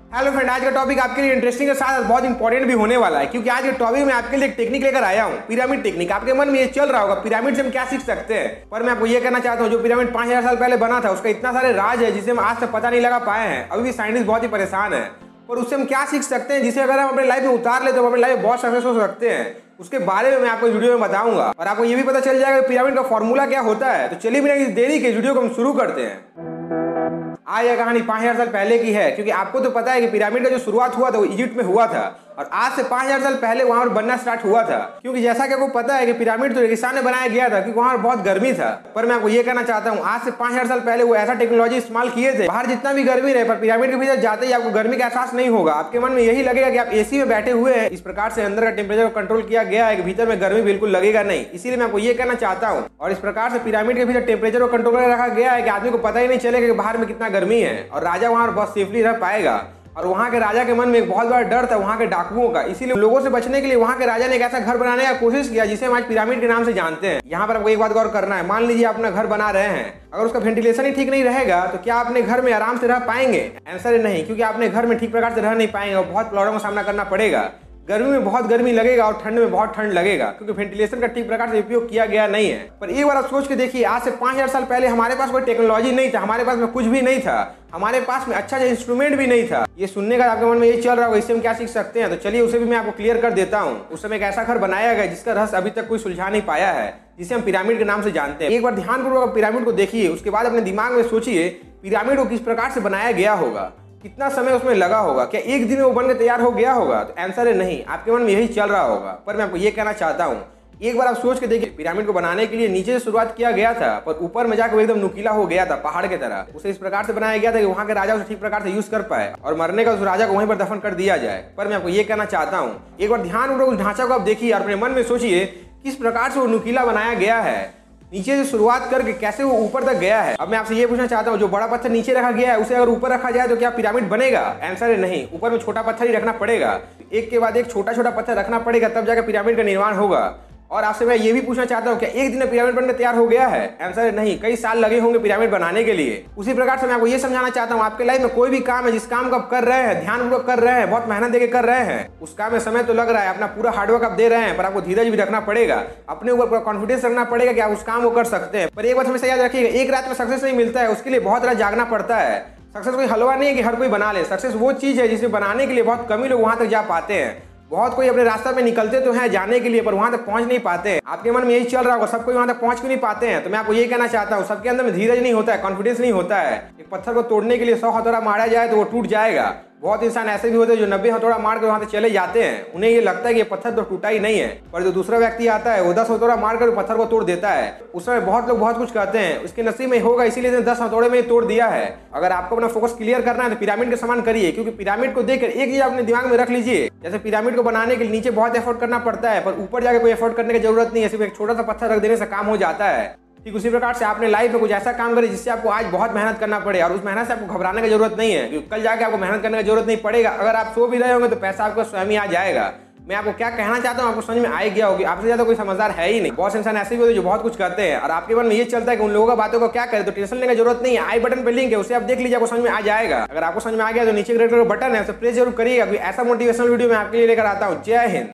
Hello friend, आज का topic आपके लिए इंटरेस्टिंग के साथ बहुत इंपॉर्टेंट भी होने वाला है, क्योंकि आज के टॉपिक में आपके लिए एक टेक्निक लेकर आया हूँ, पिरामिड टेक्निक। आपके मन में ये चल रहा होगा पिरामिड से हम क्या सीख सकते हैं, पर मैं आपको ये कहना चाहता हूँ जो पिरामिड 5000 साल पहले बना था उसका इतना सारे राज है जिसे हम आज तक पता नहीं लगा पाए हैं। अभी भी साइंटिस्ट बहुत ही परेशान है, और उससे हम क्या सीख सकते हैं जिसे अगर हम अपने लाइफ में उतार ले तो हम अपनी लाइफ में बहुत सक्सेस हो सकते हैं। उसके बारे में मैं आपको इस वीडियो में बताऊंगा, और आपको ये भी पता चल जाएगा पिरामिड का फॉर्मूला क्या होता है। तो चलिए बिना किसी देरी के वीडियो को हम शुरू करते हैं। आज यह कहानी 5000 साल पहले की है, क्योंकि आपको तो पता है कि पिरामिड का जो शुरुआत हुआ था वो इजिप्ट में हुआ था, और आज से 5000 साल पहले वहां पर बनना स्टार्ट हुआ था। क्योंकि जैसा कि आपको पता है कि पिरामिड तो रेगिस्तान में बनाया गया था, क्योंकि वहां पर बहुत गर्मी था। पर मैं आपको ये कहना चाहता हूँ आज से 5000 साल पहले वो ऐसा टेक्नोलॉजी इस्तेमाल किए थे, बाहर जितना भी गर्मी रहे पर पिरामिड के भीतर जाते ही आपको गर्मी का एहसास नहीं होगा। आपके मन में यही लगेगा कि आप एसी में बैठे हुए हैं। इस प्रकार से अंदर का टेम्परेचर कंट्रोल किया गया है कि भीतर में गर्मी बिल्कुल लगेगा नहीं। इसीलिए मैं आपको ये कहना चाहता हूँ, और इस प्रकार से पिरामिड के भीतर टेम्परेचर को कंट्रोल कर रखा गया है कि आदमी को पता ही नहीं चलेगा कि बाहर में कितना गर्मी है, और राजा वहां बहुत सेफली रह पाएगा। और वहां के राजा के मन में एक बहुत बड़ा डर था वहां के डाकुओं का, इसीलिए लोगों से बचने के लिए वहां के राजा ने एक ऐसा घर बनाने का कोशिश किया जिसे हम आज पिरामिड के नाम से जानते हैं। यहाँ पर आपको एक बात गौर करना है, मान लीजिए आप अपना घर बना रहे हैं, अगर उसका वेंटिलेशन ही ठीक नहीं रहेगा तो क्या अपने घर में आराम से रह पाएंगे? आंसर है नहीं, क्योंकि आपने घर में ठीक प्रकार से रह नहीं पाएंगे और बहुत प्रॉब्लम का सामना करना पड़ेगा। गर्मी में बहुत गर्मी लगेगा और ठंड में बहुत ठंड लगेगा, क्योंकि वेंटिलेशन का ठीक प्रकार से उपयोग किया गया नहीं है। पर एक बार आप सोच के देखिए, आज से 5000 साल पहले हमारे पास कोई टेक्नोलॉजी नहीं था, हमारे पास में कुछ भी नहीं था, हमारे पास में अच्छा इंस्ट्रूमेंट भी नहीं था। ये सुनने का आपके मन में ये चल रहा होगा इससे हम क्या सीख सकते हैं, तो चलिए उसे भी मैं आपको क्लियर कर देता हूँ। उस समय एक ऐसा घर बनाया गया जिसका रहस्य अभी तक कोई सुलझा नहीं पाया है, जिसे हम पिरामिड के नाम से जानते हैं। एक बार ध्यानपूर्वक पिरामिड को देखिए, उसके बाद अपने दिमाग में सोचिए पिरामिड को किस प्रकार से बनाया गया होगा, कितना समय उसमें लगा होगा, क्या एक दिन में वो बनकर तैयार हो गया होगा? तो आंसर है नहीं, आपके मन में यही चल रहा होगा। पर मैं आपको ये कहना चाहता हूँ, एक बार आप सोच के देखिए, पिरामिड को बनाने के लिए नीचे से शुरुआत किया गया था, पर ऊपर में जाकर एकदम नुकीला हो गया था पहाड़ की तरह। उसे इस प्रकार से बनाया गया था कि वहां के राजा उसे ठीक प्रकार से यूज कर पाए, और मरने का उस राजा को वहीं पर दफन कर दिया जाए। पर मैं आपको ये कहना चाहता हूँ, एक बार ध्यानपूर्वक उस ढांचा को आप देखिए और अपने मन में सोचिए किस प्रकार से वो नुकीला बनाया गया है, नीचे से शुरुआत करके कैसे वो ऊपर तक गया है। अब मैं आपसे ये पूछना चाहता हूँ, जो बड़ा पत्थर नीचे रखा गया है उसे अगर ऊपर रखा जाए तो क्या पिरामिड बनेगा? आंसर है नहीं, ऊपर में छोटा पत्थर ही रखना पड़ेगा, एक के बाद एक छोटा छोटा पत्थर रखना पड़ेगा, तब जाकर पिरामिड का निर्माण होगा। और आपसे मैं ये भी पूछना चाहता हूँ, क्या एक दिन में पिरामिड बनकर तैयार हो गया है? आंसर है नहीं, कई साल लगे होंगे पिरामिड बनाने के लिए। उसी प्रकार से मैं आपको ये समझाना चाहता हूँ, आपके लाइफ में कोई भी काम है जिस काम को आप कर रहे हैं, ध्यानपूर्वक कर रहे हैं, बहुत मेहनत देकर कर रहे हैं, उस काम में समय तो लग रहा है, अपना पूरा हार्डवर्क आप दे रहे हैं, पर आपको धीरज भी रखना पड़ेगा, अपने ऊपर पूरा कॉन्फिडेंस रखना पड़ेगा कि आप उस काम को कर सकते हैं। पर एक बात हमेशा याद रखिएगा, एक रात में सक्सेस नहीं मिलता है, उसके लिए बहुत रात जागना पड़ता है। सक्सेस कोई हलवा नहीं है कि हर कोई बना ले। सक्सेस वो चीज है जिसे बनाने के लिए बहुत कम ही लोग वहां तक जा पाते हैं। बहुत कोई अपने रास्ते में निकलते तो हैं जाने के लिए, पर वहां तक पहुंच नहीं पाते हैं। आपके मन में यही चल रहा होगा, सब कोई वहां तक पहुंच क्यों नहीं पाते हैं? तो मैं आपको ये कहना चाहता हूँ, सबके अंदर में धीरज नहीं होता है, कॉन्फिडेंस नहीं होता है। एक पत्थर को तोड़ने के लिए 100 हथौड़ा मारा जाए तो वो टूट जाएगा। बहुत इंसान ऐसे भी होते हैं जो 90 हथौड़ा मार कर वहां से चले जाते हैं, उन्हें ये लगता है कि ये पत्थर तो टूटा ही नहीं है। पर जो दूसरा व्यक्ति आता है वो 10 हथौड़ा मारकर पत्थर को तोड़ देता है। उस समय बहुत लोग बहुत कुछ कहते हैं, उसके नसीब में होगा इसीलिए 10 हथौड़े में तोड़ दिया है। अगर आपको अपना फोकस क्लियर करना है तो पिरामिड का समान करिए, क्योंकि पिरामिड को देखकर एक चीज अपने दिमाग में रख लीजिए, जैसे पिरामिड को बनाने के लिए नीचे बहुत एफर्ट करना पड़ता है, पर ऊपर जाकर कोई एफर्ट करने की जरूरत नहीं है, सिर्फ एक छोटा सा पत्थर रख देने से काम हो जाता है। ठीक उसी प्रकार से आपने लाइफ में कुछ ऐसा काम करे जिससे आपको आज बहुत मेहनत करना पड़े, और उस मेहनत से आपको घबराने की जरूरत नहीं है, क्योंकि कल जाके आपको मेहनत करने की जरूरत नहीं पड़ेगा। अगर आप सो भी रहे होंगे तो पैसा आपको स्वयं ही आ जाएगा। मैं आपको क्या कहना चाहता हूँ आपको समझ में आ गया होगी, आपसे ज्यादा कोई समझदार है ही नहीं। बहुत इंसान ऐसे भी होते हैं जो बहुत कुछ कहते हैं, और आपके मन में ये चलता है कि उन लोगों का बातों को क्या करें, तो टेंशन लेने की जरूरत नहीं है। आई बटन पे लिंक है, उसे आप देख लीजिए, आपको समझ में आ जाएगा। अगर आपको समझ में आ गया तो नीचे रेड कलर बटन है उसे प्रेस जरूर करिएगा, क्योंकि ऐसा मोटिवेशनल वीडियो मैं आपके लिए लेकर आता हूँ। जय हिंद।